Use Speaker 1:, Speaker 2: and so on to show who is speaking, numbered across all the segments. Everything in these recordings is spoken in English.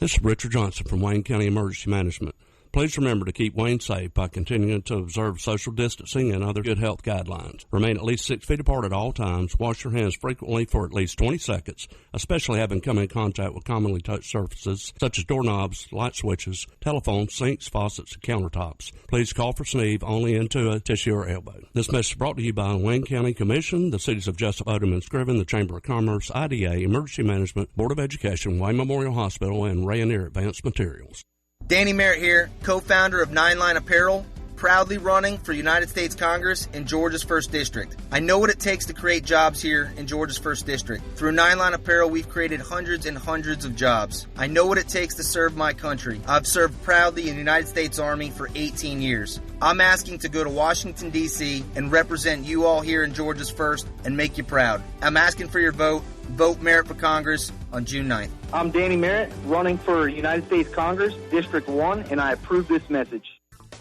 Speaker 1: This is Richard Johnson from Wayne County Emergency Management. Please remember to keep Wayne safe by continuing to observe social distancing and other good health guidelines. Remain at least 6 feet apart at all times. Wash your hands frequently for at least 20 seconds, especially having come in contact with commonly touched surfaces such as doorknobs, light switches, telephones, sinks, faucets, and countertops. Please cough or sneeze only into a tissue or elbow. This message is brought to you by the Wayne County Commission, the cities of Jesup, Odom, and Scriven, the Chamber of Commerce, IDA, Emergency Management, Board of Education, Wayne Memorial Hospital, and Rayonier Advanced Materials.
Speaker 2: Danny Merritt here, co-founder of 9 Line Apparel, proudly running for United States Congress in Georgia's 1st District. I know what it takes to create jobs here in Georgia's 1st District. Through 9 Line Apparel, we've created hundreds and hundreds of jobs. I know what it takes to serve my country. I've served proudly in the United States Army for 18 years. I'm asking to go to Washington, D.C. and represent you all here in Georgia's 1st and make you proud. I'm asking for your vote. Vote Merritt for Congress on June 9th.
Speaker 3: I'm Danny Merritt, running for United States Congress, District 1, and I approve this message.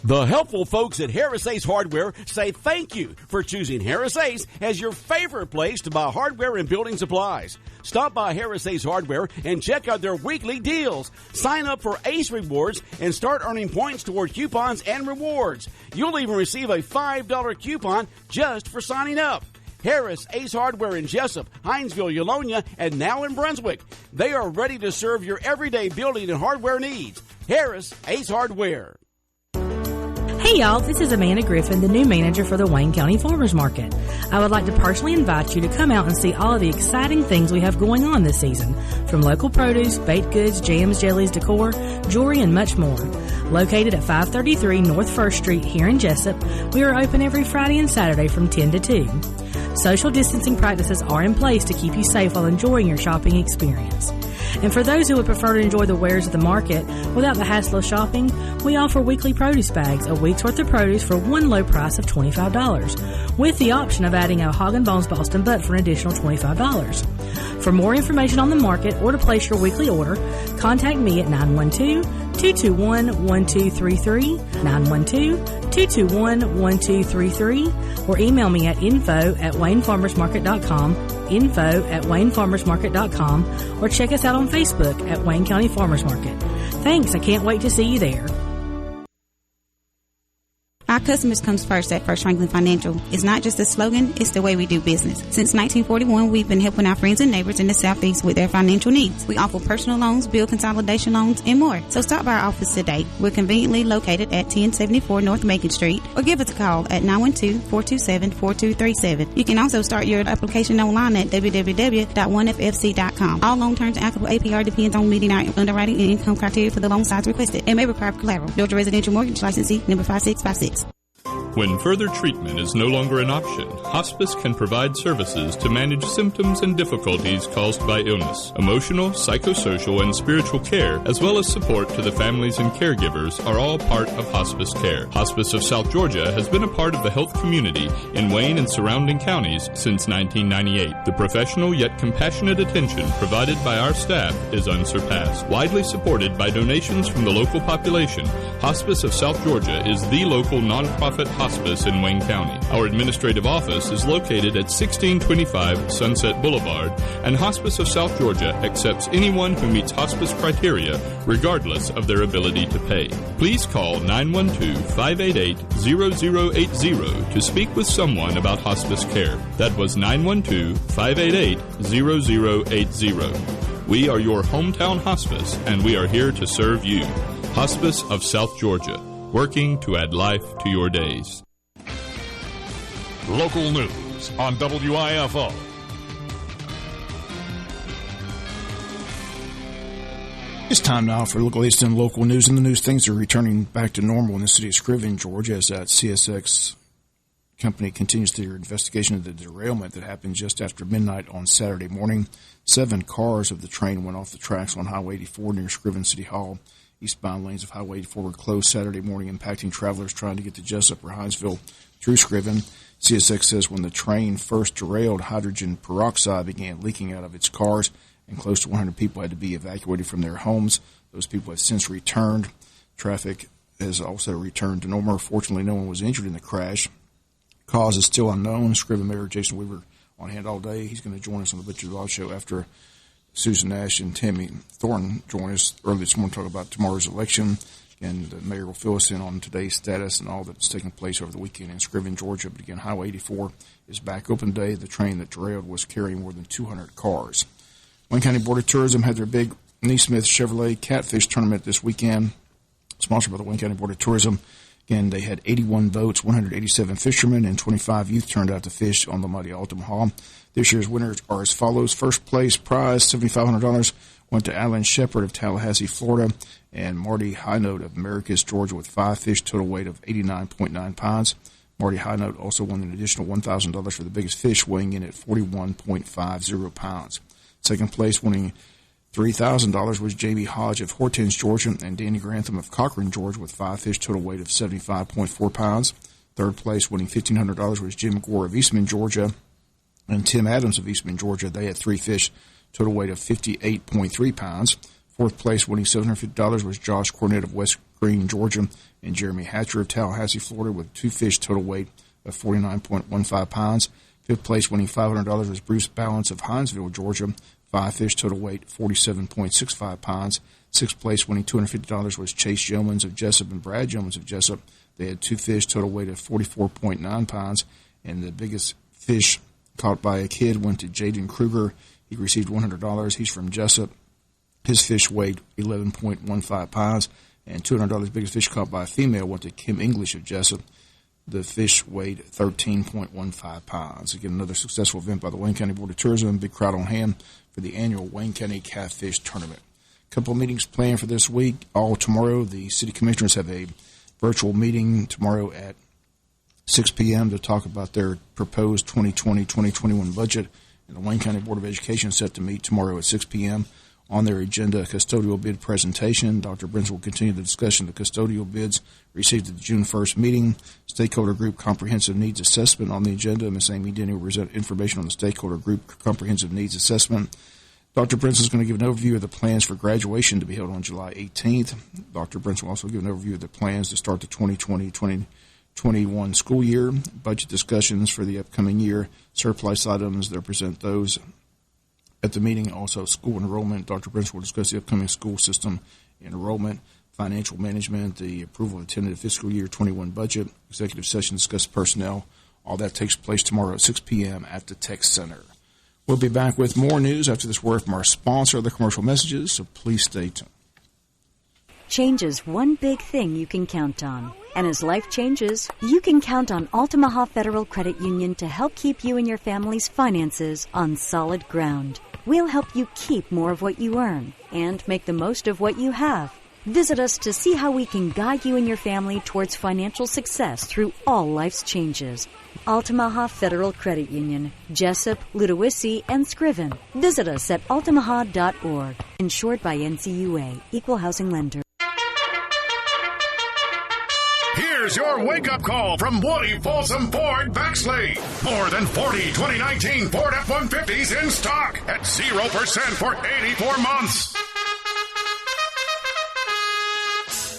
Speaker 4: The helpful folks at Harris Ace Hardware say thank you for choosing Harris Ace as your favorite place to buy hardware and building supplies. Stop by Harris Ace Hardware and check out their weekly deals. Sign up for Ace Rewards and start earning points toward coupons and rewards. You'll even receive a $5 coupon just for signing up. Harris Ace Hardware in Jesup, Hinesville, Eulonia, and now in Brunswick. They are ready to serve your everyday building and hardware needs. Harris Ace Hardware.
Speaker 5: Hey y'all, this is Amanda Griffin, the new manager for the Wayne County Farmers Market. I would like to personally invite you to come out and see all of the exciting things we have going on this season, from local produce, baked goods, jams, jellies, decor, jewelry, and much more. Located at 533 North 1st Street here in Jesup, we are open every Friday and Saturday from 10 to 2. Social distancing practices are in place to keep you safe while enjoying your shopping experience. And for those who would prefer to enjoy the wares of the market without the hassle of shopping, we offer weekly produce bags, a week's worth of produce for one low price of $25, with the option of adding a Hog and Bones Boston butt for an additional $25. For more information on the market or to place your weekly order, contact me at 912-221-1233, 912-221-1233, or email me at info@waynefarmersmarket.com, info@waynefarmersmarket.com, or check us out on Facebook at Wayne County Farmers Market. Thanks, I can't wait to see you there.
Speaker 6: Our customers comes first at First Franklin Financial. It's not just a slogan, it's the way we do business. Since 1941, we've been helping our friends and neighbors in the Southeast with their financial needs. We offer personal loans, bill consolidation loans, and more. So stop by our office today. We're conveniently located at 1074 North Macon Street, or give us a call at 912-427-4237. You can also start your application online at www.onefc.com. All loan terms and applicable APR depends on meeting our underwriting and income criteria for the loan size requested and may require collateral. Georgia Residential Mortgage Licensee number 5656.
Speaker 7: When further treatment is no longer an option, hospice can provide services to manage symptoms and difficulties caused by illness. Emotional, psychosocial, and spiritual care, as well as support to the families and caregivers, are all part of hospice care. Hospice of South Georgia has been a part of the health community in Wayne and surrounding counties since 1998. The professional yet compassionate attention provided by our staff is unsurpassed. Widely supported by donations from the local population, Hospice of South Georgia is the local nonprofit hospice in Wayne County. Our administrative office is located at 1625 Sunset Boulevard, and Hospice of South Georgia accepts anyone who meets hospice criteria, regardless of their ability to pay. Please call 912-588-0080 to speak with someone about hospice care. That was 912-588-0080. We are your hometown hospice, and we are here to serve you. Hospice of South Georgia, working to add life to your days.
Speaker 8: Local news on WIFO.
Speaker 9: It's time now for the latest in local news. And the news, things are returning back to normal in the city of Scriven, Georgia, as that CSX company continues their investigation of the derailment that happened just after midnight on Saturday morning. 7 cars of the train went off the tracks on Highway 84 near Scriven City Hall. Eastbound lanes of Highway 84 were closed Saturday morning, impacting travelers trying to get to Jesup or Hinesville through Scriven. CSX says when the train first derailed, hydrogen peroxide began leaking out of its cars, and close to 100 people had to be evacuated from their homes. Those people have since returned. Traffic has also returned to normal. Fortunately, no one was injured in the crash. Cause is still unknown. Scriven Mayor Jason Weaver on hand all day. He's going to join us on the Butcher Law Show after Susan Nash and Tammy Thornton join us early this morning to talk about tomorrow's election. And the mayor will fill us in on today's status and all that's taking place over the weekend in Scriven, Georgia. But again, Highway 84 is back open today. The train that derailed was carrying more than 200 cars. Wayne County Board of Tourism had their big Neesmith Chevrolet Catfish Tournament this weekend, sponsored by the Wayne County Board of Tourism. Again, they had 81 boats, 187 fishermen, and 25 youth turned out to fish on the mighty Altamaha. This year's winners are as follows. First place prize, $7,500, went to Alan Shepard of Tallahassee, Florida, and Marty Highnote of Americus, Georgia, with 5 fish, total weight of 89.9 pounds. Marty Highnote also won an additional $1,000 for the biggest fish, weighing in at 41.50 pounds. Second place, winning $3,000 was Jamie Hodge of Hortense, Georgia, and Danny Grantham of Cochran, Georgia, with 5 fish, total weight of 75.4 pounds. Third place, winning $1,500 was Jim Gore of Eastman, Georgia, and Tim Adams of Eastman, Georgia. They had 3 fish, total weight of 58.3 pounds. Fourth place, winning $750 was Josh Cornett of West Green, Georgia, and Jeremy Hatcher of Tallahassee, Florida, with 2 fish, total weight of 49.15 pounds. Fifth place, winning $500 was Bruce Balance of Hinesville, Georgia, 5 fish, total weight 47.65 pounds. Sixth place, winning $250 was Chase Yeomans of Jesup and Brad Yeomans of Jesup. They had 2 fish, total weight of 44.9 pounds. And the biggest fish caught by a kid went to Jaden Kruger. He received $100. He's from Jesup. His fish weighed 11.15 pounds. And $200 biggest fish caught by a female went to Kim English of Jesup. The fish weighed 13.15 pounds. Again, another successful event by the Wayne County Board of Tourism. Big crowd on hand for the annual Wayne County Catfish Tournament. A couple of meetings planned for this week. All tomorrow, the city commissioners have a virtual meeting tomorrow at 6 p.m. to talk about their proposed 2020-2021 budget. And the Wayne County Board of Education is set to meet tomorrow at 6 p.m. On their agenda, a custodial bid presentation. Dr. Brins will continue the discussion of the custodial bids received at the June 1st meeting. Stakeholder group comprehensive needs assessment on the agenda. Ms. Amy Denny will present information on the stakeholder group comprehensive needs assessment. Dr. Brins is going to give an overview of the plans for graduation to be held on July 18th. Dr. Brins will also give an overview of the plans to start the 2020-2021 school year, budget discussions for the upcoming year, surplus items. They'll present those at the meeting. Also, school enrollment. Dr. Brins will discuss the upcoming school system enrollment, financial management, the approval of the tentative fiscal year 21 budget, executive session, discuss personnel. All that takes place tomorrow at 6 p.m. at the Tech Center. We'll be back with more news after this word from our sponsor, the commercial messages, so please stay tuned.
Speaker 10: Change is one big thing you can count on. And as life changes, you can count on Altamaha Federal Credit Union to help keep you and your family's finances on solid ground. We'll help you keep more of what you earn and make the most of what you have. Visit us to see how we can guide you and your family towards financial success through all life's changes. Altamaha Federal Credit Union, Jesup, Ludowici, and Scriven. Visit us at altamaha.org. Insured by NCUA, Equal Housing Lender.
Speaker 8: Here's your wake-up call from Woody Folsom Ford Baxley. More than 40 2019 Ford F-150s in stock at 0% for 84 months.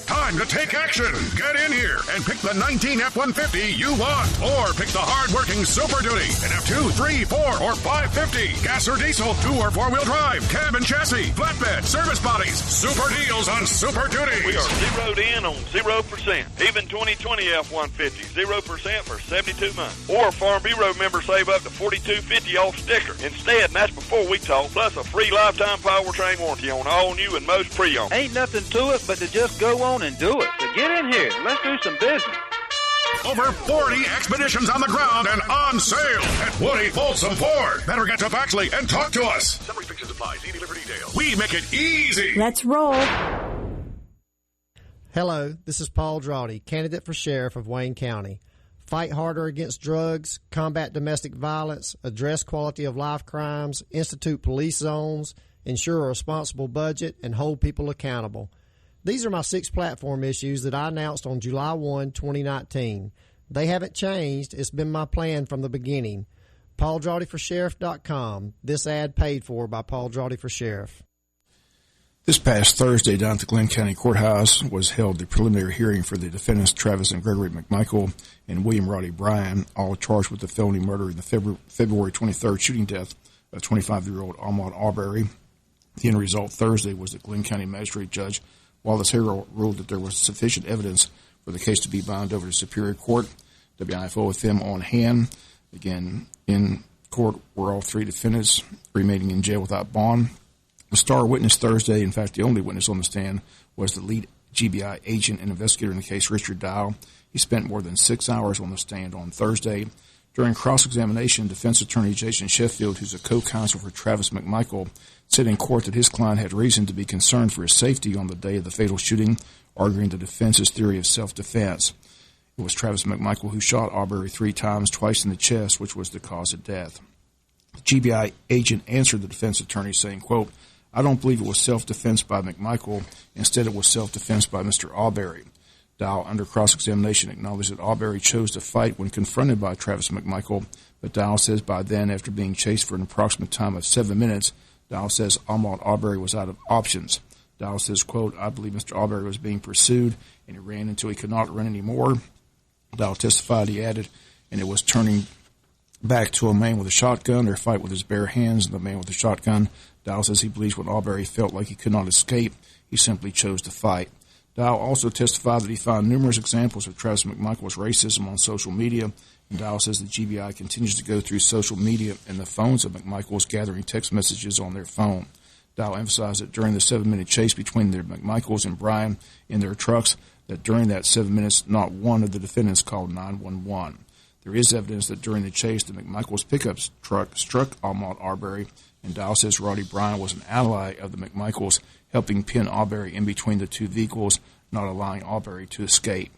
Speaker 8: Time to take action. Get in here and pick the 19 F-150 you want. Or pick the hard-working Super Duty, an F2, 3, 4, or 550. Gas or diesel, 2 or 4-wheel drive, cab and chassis, flatbed, service bodies. Super deals on Super Duty.
Speaker 11: We are zeroed in on 0%. Even 2020 F-150, 0% for 72 months. Or Farm Bureau members save up to $42.50 off sticker. Instead, and that's before we talk, plus a free lifetime powertrain warranty on all new and most pre-owned.
Speaker 3: Ain't nothing to it but to just go on and do it. So get in here. Let's do some business.
Speaker 8: Over 40 expeditions on the ground and on sale at Woody Folsom Ford. Better get to Baxley and talk to us. Some restrictions apply. See dealer for details. We make it easy.
Speaker 5: Let's roll.
Speaker 12: Hello, this is Paul Drawdy, candidate for sheriff of Wayne County. Fight harder against drugs, combat domestic violence, address quality of life crimes, institute police zones, ensure a responsible budget, and hold people accountable. These are my 6 platform issues that I announced on July 1, 2019. They haven't changed. It's been my plan from the beginning. PaulDrawdyForSheriff.com. This ad paid for by Paul Drawdy for Sheriff.
Speaker 9: This past Thursday down at the Glenn County Courthouse was held the preliminary hearing for the defendants Travis and Gregory McMichael and William Roddy Bryan, all charged with the felony murder in the February 23rd shooting death of 25-year-old Ahmaud Arbery. The end result Thursday was that Glenn County Magistrate Judge Wallace Harrell ruled that there was sufficient evidence for the case to be bound over to Superior Court. WIFO with them on hand. Again, in court were all three defendants remaining in jail without bond. The star witness Thursday, in fact the only witness on the stand, was the lead GBI agent and investigator in the case, Richard Dow. He spent more than 6 hours on the stand on Thursday. During cross-examination, defense attorney Jason Sheffield, who's a co-counsel for Travis McMichael, said in court that his client had reason to be concerned for his safety on the day of the fatal shooting, arguing the defense's theory of self-defense. It was Travis McMichael who shot Arbery 3 times, twice in the chest, which was the cause of death. The GBI agent answered the defense attorney saying, quote, "I don't believe it was self-defense by McMichael. Instead, it was self-defense by Mr. Arbery." Dow, under cross-examination, acknowledged that Arbery chose to fight when confronted by Travis McMichael, but Dow says by then, after being chased for an approximate time of 7 minutes, Dow says Ahmaud Arbery was out of options. Dow says, quote, "I believe Mr. Arbery was being pursued, and he ran until he could not run anymore." Dow testified, he added, and it was turning back to a man with a shotgun or fight with his bare hands, and the man with the shotgun. Dow says he believes when Arbery felt like he could not escape, he simply chose to fight. Dow also testified that he found numerous examples of Travis McMichael's racism on social media, and Dow says the GBI continues to go through social media and the phones of McMichael's, gathering text messages on their phone. Dow emphasized that during the 7-minute chase between the McMichaels and Brian in their trucks, that during that 7 minutes, not one of the defendants called 911. There is evidence that during the chase, the McMichaels' pickup truck struck Ahmaud Arbery, and Dow says Roddy Bryan was an ally of the McMichaels, helping pin Arbery in between the two vehicles, not allowing Arbery to escape.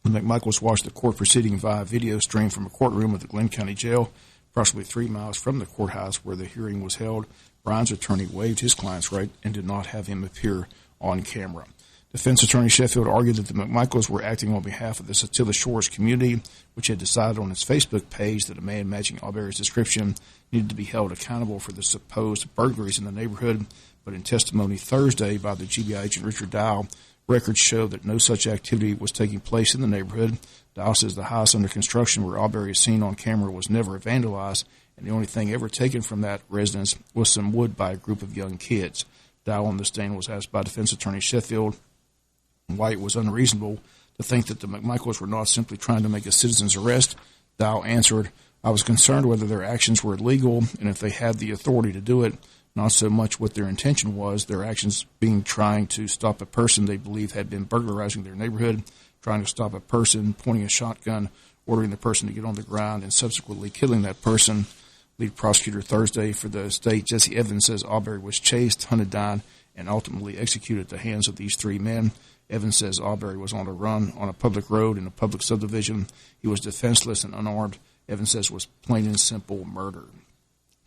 Speaker 9: The McMichaels watched the court proceeding via video stream from a courtroom at the Glenn County Jail, approximately 3 miles from the courthouse where the hearing was held. Bryan's attorney waived his client's right and did not have him appear on camera. Defense attorney Sheffield argued that the McMichaels were acting on behalf of the Satilla Shores community, which had decided on its Facebook page that a man matching Arbery's description needed to be held accountable for the supposed burglaries in the neighborhood. But in testimony Thursday by the GBI agent Richard Dow, records show that no such activity was taking place in the neighborhood. Dow says the house under construction where Arbery is seen on camera was never vandalized, and the only thing ever taken from that residence was some wood by a group of young kids. Dow on the stand was asked by defense attorney Sheffield why it was unreasonable to think that the McMichaels were not simply trying to make a citizen's arrest. Dow answered, "I was concerned whether their actions were illegal and if they had the authority to do it, not so much what their intention was, their actions being trying to stop a person they believe had been burglarizing their neighborhood, trying to stop a person, pointing a shotgun, ordering the person to get on the ground, and subsequently killing that person." Lead prosecutor Thursday for the state, Jesse Evans, says Arbery was chased, hunted down, and ultimately executed at the hands of these 3 men. Evans says Arbery was on a run on a public road in a public subdivision. He was defenseless and unarmed. Evans says it was plain and simple murder.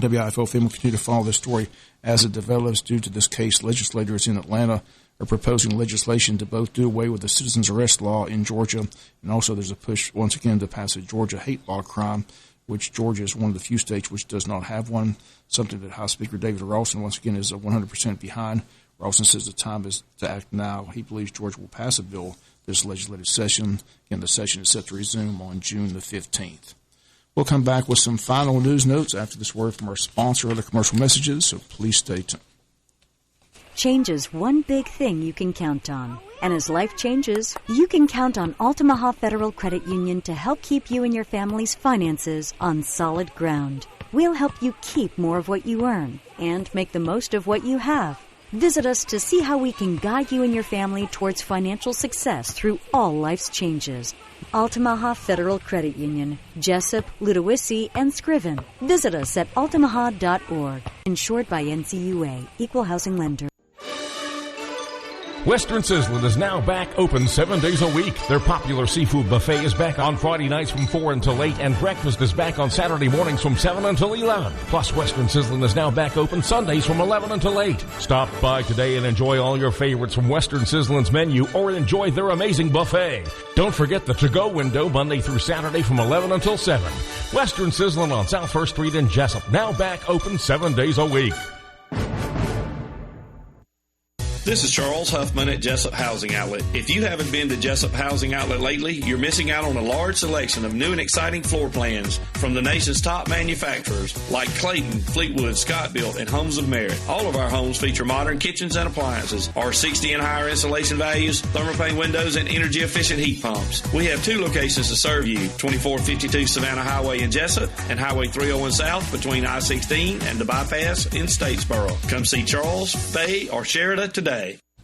Speaker 9: WIFO will continue to follow this story as it develops. Due to this case, legislators in Atlanta are proposing legislation to both do away with the citizen's arrest law in Georgia, and also there's a push once again to pass a Georgia hate law crime, which Georgia is one of the few states which does not have one, something that House Speaker David Ralston once again is 100% behind. Ralston says the time is to act now. He believes Georgia will pass a bill this legislative session. Again, the session is set to resume on June the 15th. We'll come back with some final news notes after this word from our sponsor, other commercial messages, so please stay tuned.
Speaker 10: Change is one big thing you can count on. And as life changes, you can count on Altamaha Federal Credit Union to help keep you and your family's finances on solid ground. We'll help you keep more of what you earn and make the most of what you have. Visit us to see how we can guide you and your family towards financial success through all life's changes. Altamaha Federal Credit Union, Jesup, Ludowici, and Scriven. Visit us at altamaha.org. Insured by NCUA, Equal Housing Lender.
Speaker 13: Western Sizzlin' is now back open 7 days a week. Their popular seafood buffet is back on Friday nights from 4 until 8, and breakfast is back on Saturday mornings from 7 until 11. Plus, Western Sizzlin' is now back open Sundays from 11 until 8. Stop by today and enjoy all your favorites from Western Sizzlin's menu, or enjoy their amazing buffet. Don't forget the to-go window Monday through Saturday from 11 until 7. Western Sizzlin' on South 1st Street in Jesup, now back open 7 days a week.
Speaker 14: This is Charles Huffman at Jesup Housing Outlet. If you haven't been to Jesup Housing Outlet lately, you're missing out on a large selection of new and exciting floor plans from the nation's top manufacturers like Clayton, Fleetwood, Scott-Built, and Homes of Merit. All of our homes feature modern kitchens and appliances, R60 and higher insulation values, thermopane windows, and energy-efficient heat pumps. We have 2 locations to serve you, 2452 Savannah Highway in Jesup and Highway 301 South between I-16 and the bypass in Statesboro. Come see Charles, Faye, or Sheridan today.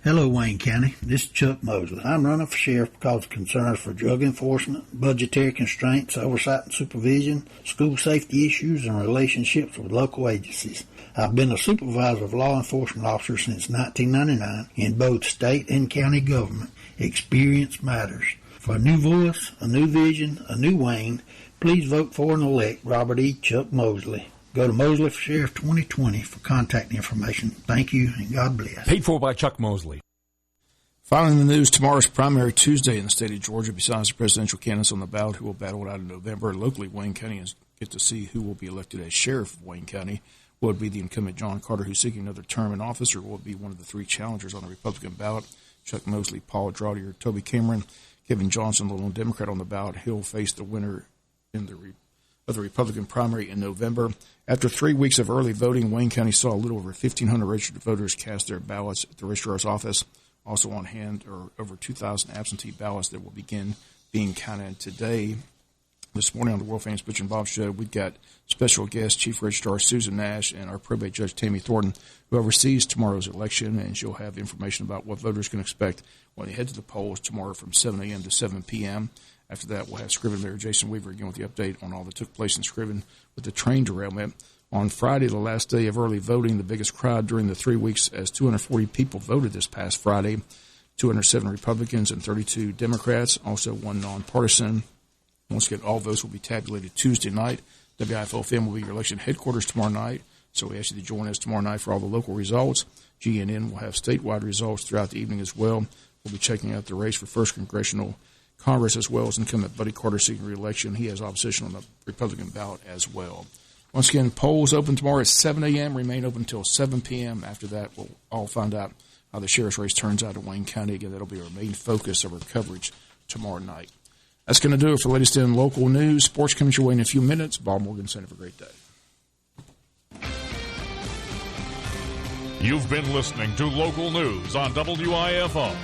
Speaker 15: Hello, Wayne County. This is Chuck Mosley. I'm running for sheriff because of concerns for drug enforcement, budgetary constraints, oversight and supervision, school safety issues, and relationships with local agencies. I've been a supervisor of law enforcement officers since 1999 in both state and county government. Experience matters. For a new voice, a new vision, a new Wayne, please vote for and elect Robert E. Chuck Mosley. Go to Mosley for Sheriff 2020 for contact information. Thank you, and God bless.
Speaker 13: Paid for by Chuck Mosley.
Speaker 9: Following the news, tomorrow's primary Tuesday in the state of Georgia. Besides the presidential candidates on the ballot who will battle it out in November, locally, Wayne County get to see who will be elected as sheriff of Wayne County. Will it be the incumbent John Carter, who's seeking another term in office, or will it be one of the 3 challengers on the Republican ballot? Chuck Mosley, Paul Drawdy, or Toby Cameron. Kevin Johnson, the lone Democrat on the ballot. He'll face the winner in the Republican primary in November. After 3 weeks of early voting, Wayne County saw a little over 1,500 registered voters cast their ballots at the registrar's office. Also on hand are over 2,000 absentee ballots that will begin being counted today. This morning on the World Famous Butch and Bob Show, we've got special guest Chief Registrar Susan Nash and our probate judge Tammy Thornton, who oversees tomorrow's election, and she'll have information about what voters can expect when they head to the polls tomorrow from 7 a.m. to 7 p.m. After that, we'll have Scriven Mayor Jason Weaver again with the update on all that took place in Scriven with the train derailment. On Friday, the last day of early voting, the biggest crowd during the 3 weeks, as 240 people voted this past Friday, 207 Republicans and 32 Democrats, also 1 nonpartisan. Once again, all votes will be tabulated Tuesday night. WIFO-FM will be your election headquarters tomorrow night, so we ask you to join us tomorrow night for all the local results. GNN will have statewide results throughout the evening as well. We'll be checking out the race for 1st Congressional Congress as well as incumbent Buddy Carter seeking re-election. He has opposition on the Republican ballot as well. Once again, polls open tomorrow at 7 a.m., remain open until 7 p.m. After that, we'll all find out how the sheriff's race turns out in Wayne County. Again, that'll be our main focus of our coverage tomorrow night. That's going to do it for latest in local news. Sports coming your way in a few minutes. Bob Morgensen, have a great day.
Speaker 13: You've been listening to local news on WIFO.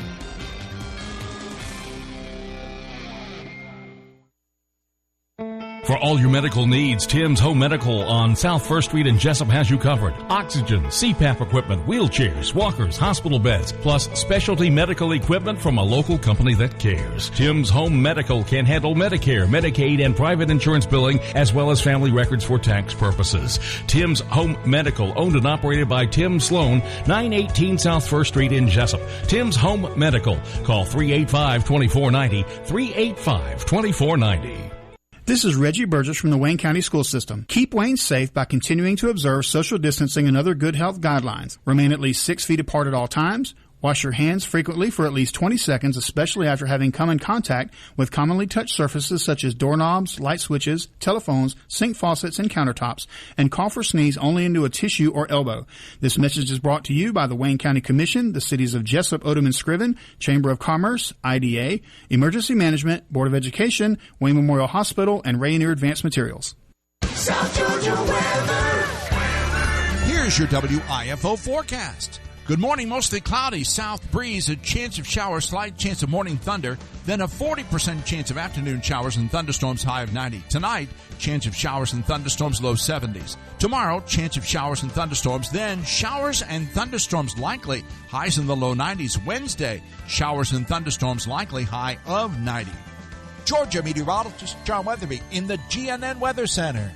Speaker 13: For all your medical needs, Tim's Home Medical on South 1st Street in Jesup has you covered. Oxygen, CPAP equipment, wheelchairs, walkers, hospital beds, plus specialty medical equipment from a local company that cares. Tim's Home Medical can handle Medicare, Medicaid, and private insurance billing, as well as family records for tax purposes. Tim's Home Medical, owned and operated by Tim Sloan, 918 South 1st Street in Jesup. Tim's Home Medical. Call 385-2490, 385-2490.
Speaker 16: This is Reggie Burgess from the Wayne County School System. Keep Wayne safe by continuing to observe social distancing and other good health guidelines. Remain at least 6 feet apart at all times. Wash your hands frequently for at least 20 seconds, especially after having come in contact with commonly touched surfaces such as doorknobs, light switches, telephones, sink faucets, and countertops, and cough or sneeze only into a tissue or elbow. This message is brought to you by the Wayne County Commission, the cities of Jesup, Odom, and Scriven, Chamber of Commerce, IDA, Emergency Management, Board of Education, Wayne Memorial Hospital, and Rainier Advanced Materials.
Speaker 17: South Georgia weather. Here's your WIFO forecast. Good morning, mostly cloudy, south breeze, a chance of showers, slight chance of morning thunder, then a 40% chance of afternoon showers and thunderstorms, high of 90. Tonight, chance of showers and thunderstorms, low 70s. Tomorrow, chance of showers and thunderstorms, then showers and thunderstorms likely, highs in the low 90s. Wednesday, showers and thunderstorms likely, high of 90. Georgia meteorologist John Weatherby in the GNN Weather Center.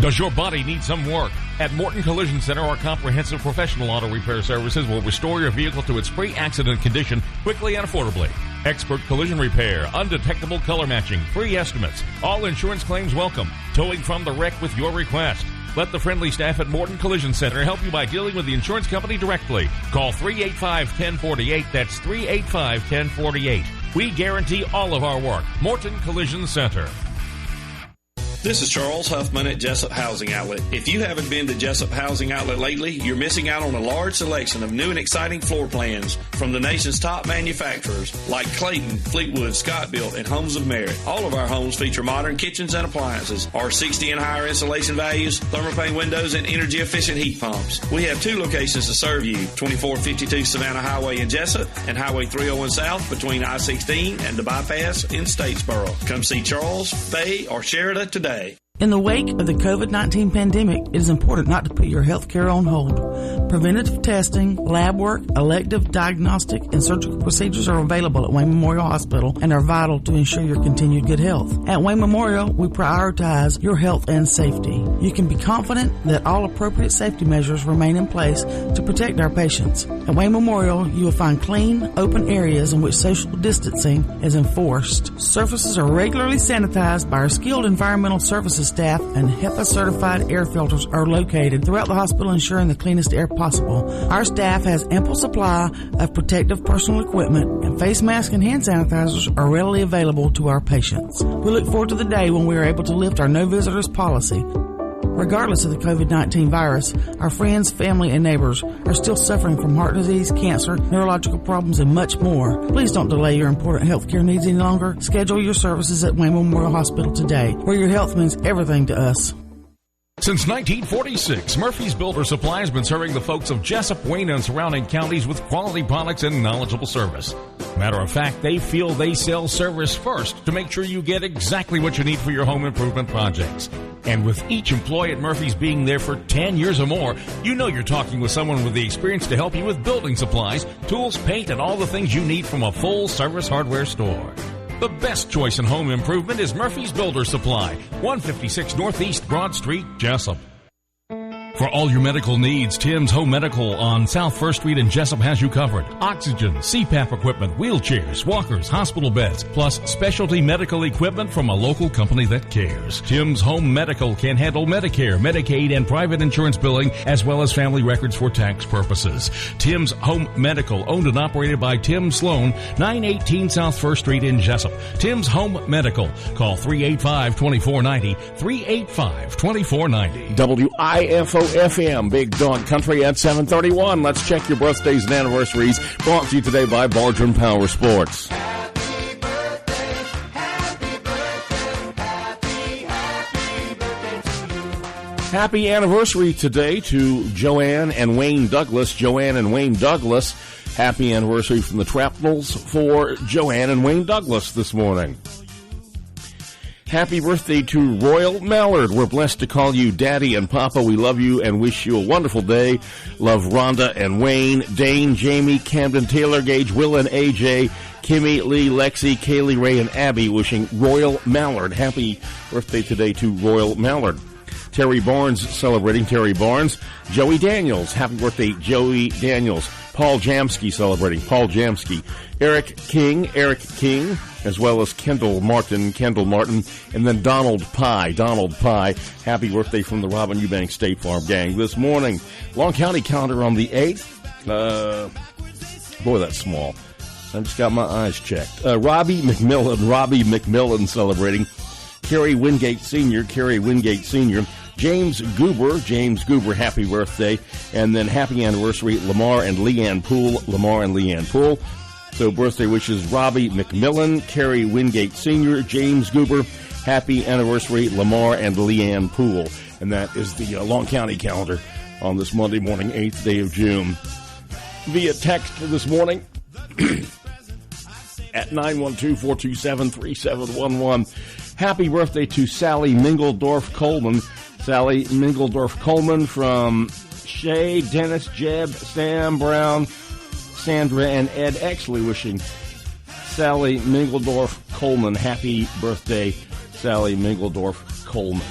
Speaker 13: Does your body need some work? At Morton Collision Center, our comprehensive professional auto repair services will restore your vehicle to its pre-accident condition quickly and affordably. Expert collision repair, undetectable color matching, free estimates, all insurance claims welcome, towing from the wreck with your request. Let the friendly staff at Morton Collision Center help you by dealing with the insurance company directly. Call 385-1048. That's 385-1048. We guarantee all of our work. Morton Collision Center.
Speaker 14: This is Charles Huffman at Jesup Housing Outlet. If you haven't been to Jesup Housing Outlet lately, you're missing out on a large selection of new and exciting floor plans from the nation's top manufacturers like Clayton, Fleetwood, Scott-Built, and Homes of Merit. All of our homes feature modern kitchens and appliances, R60 and higher insulation values, thermopane windows, and energy-efficient heat pumps. We have 2 locations to serve you, 2452 Savannah Highway in Jesup and Highway 301 South between I-16 and the bypass in Statesboro. Come see Charles, Faye, or Sheridan today.
Speaker 18: In the wake of the COVID-19 pandemic, it is important not to put your health care on hold. Preventative testing, lab work, elective, diagnostic, and surgical procedures are available at Wayne Memorial Hospital and are vital to ensure your continued good health. At Wayne Memorial, we prioritize your health and safety. You can be confident that all appropriate safety measures remain in place to protect our patients. At Wayne Memorial, you will find clean, open areas in which social distancing is enforced. Surfaces are regularly sanitized by our skilled environmental services staff, and HEPA-certified air filters are located throughout the hospital, ensuring the cleanest air possible. Our staff has ample supply of protective personal equipment, and face masks and hand sanitizers are readily available to our patients. We look forward to the day when we are able to lift our no visitors policy. Regardless of the COVID-19 virus, our friends, family, and neighbors are still suffering from heart disease, cancer, neurological problems, and much more. Please don't delay your important health care needs any longer. Schedule your services at Wayne Memorial Hospital today, where your health means everything to us.
Speaker 13: Since 1946, Murphy's Builder Supply has been serving the folks of Jesup, Wayne, and surrounding counties with quality products and knowledgeable service. Matter of fact, they feel they sell service first to make sure you get exactly what you need for your home improvement projects. And with each employee at Murphy's being there for 10 years or more, you know you're talking with someone with the experience to help you with building supplies, tools, paint, and all the things you need from a full-service hardware store. The best choice in home improvement is Murphy's Builder Supply, 156 Northeast Broad Street, Jesup. For all your medical needs, Tim's Home Medical on South 1st Street in Jesup has you covered. Oxygen, CPAP equipment, wheelchairs, walkers, hospital beds, plus specialty medical equipment from a local company that cares. Tim's Home Medical can handle Medicare, Medicaid, and private insurance billing, as well as family records for tax purposes. Tim's Home Medical, owned and operated by Tim Sloan, 918 South 1st Street in Jesup. Tim's Home Medical. Call 385-2490, 385-2490.
Speaker 19: WIFO FM, Big Dog Country at 7:31. Let's check your birthdays and anniversaries. Brought to you today by Bartram Power Sports. Happy anniversary today to Joanne and Wayne Douglas. Joanne and Wayne Douglas. Happy anniversary from the Trapnells for Joanne and Wayne Douglas this morning. Happy birthday to Royal Mallard. We're blessed to call you Daddy and Papa. We love you and wish you a wonderful day. Love Rhonda and Wayne, Dane, Jamie, Camden, Taylor, Gage, Will and AJ, Kimmy, Lee, Lexi, Kaylee, Ray, and Abby wishing Royal Mallard. Happy birthday today to Royal Mallard. Terry Barnes celebrating Terry Barnes. Joey Daniels. Happy birthday, Joey Daniels. Paul Jamsky celebrating Paul Jamsky. Eric King, as well as Kendall Martin, and then Donald Pye. Happy birthday from the Robin Eubanks State Farm gang this morning. Long County calendar on the 8th. Boy, that's small. I just got my eyes checked. Robbie McMillan celebrating. Kerry Wingate Sr., James Goober, happy birthday. And then happy anniversary, Lamar and Leanne Poole. So birthday wishes Robbie McMillan, Kerry Wingate Sr., James Goober. Happy anniversary, Lamar and Leanne Poole. And that is the Long County calendar on this Monday morning, 8th day of June. Via text this morning at 912-427-3711. Happy birthday to Sally Mingledorf Coleman from Shay, Dennis, Jeb, Sam Brown, Sandra, and Ed Exley wishing Sally Mingledorf Coleman happy birthday, Sally Mingledorf Coleman.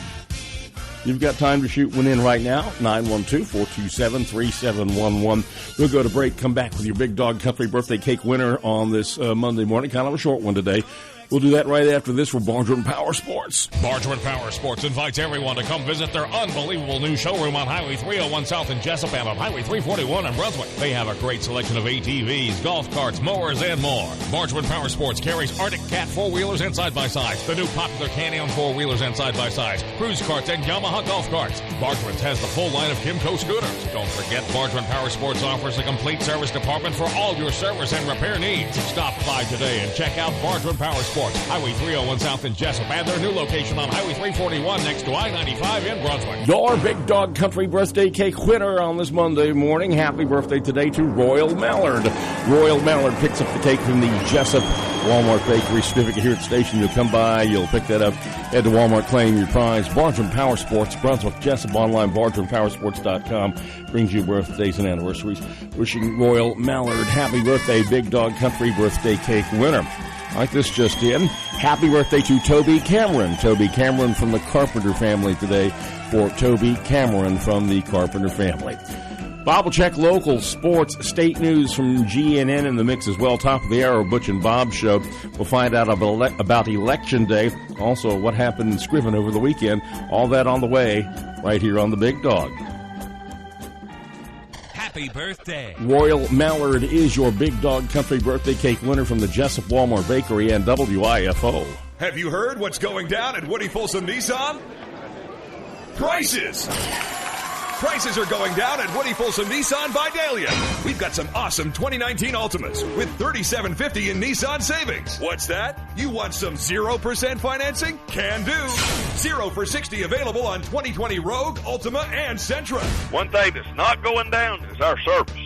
Speaker 19: You've got time to shoot one in right now, 912-427-3711. We'll go to break, come back with your Big Dog Country birthday cake winner on this Monday morning. Kind of a short one today. We'll do that right after this for Bargeman Power Sports.
Speaker 13: Bargeman Power Sports invites everyone to come visit their unbelievable new showroom on Highway 301 South in Jesup and on Highway 341 in Brunswick. They have a great selection of ATVs, golf carts, mowers, and more. Bargeman Power Sports carries Arctic Cat 4-wheelers and side-by-sides, the new popular Canyon 4-wheelers and side-by-sides, cruise carts, and Yamaha golf carts. Bargeman's has the full line of Kimco scooters. Don't forget, Bargeman Power Sports offers a complete service department for all your service and repair needs. Stop by today and check out Bargeman Power Sports, Highway 301 South in Jesup, and their new location on Highway 341 next to I-95 in Brunswick.
Speaker 19: Your Big Dog Country birthday cake winner on this Monday morning. Happy birthday today to Royal Mallard. Royal Mallard picks up the cake from the Jesup Walmart Bakery certificate here at the station. You'll come by, you'll pick that up, head to Walmart, claim your prize. Bargeman Power Sports, Brunswick, Jesup, online, bargemanpowersports.com brings you birthdays and anniversaries. Wishing Royal Mallard happy birthday, Big Dog Country birthday cake winner. Like this just in, happy birthday to Toby Cameron. Toby Cameron from the Carpenter family today for Toby Cameron from the Carpenter family. Bob will check local sports, state news from GNN in the mix as well. Top of the hour, Butch and Bob show. We'll find out about Election Day. Also, what happened in Scriven over the weekend. All that on the way right here on the Big Dog.
Speaker 20: Happy birthday.
Speaker 19: Royal Mallard is your Big Dog Country birthday cake winner from the Jesup Walmart Bakery and WIFO.
Speaker 21: Have you heard what's going down at Woody Folsom Nissan? Prices! Prices are going down at Woody Folsom Nissan by Dahlia. We've got some awesome 2019 Altimas with $3,750 in Nissan savings. What's that? You want some 0% financing? Can do. 0 for 60 available on 2020 Rogue, Altima, and Sentra.
Speaker 11: One thing that's not going down is our service.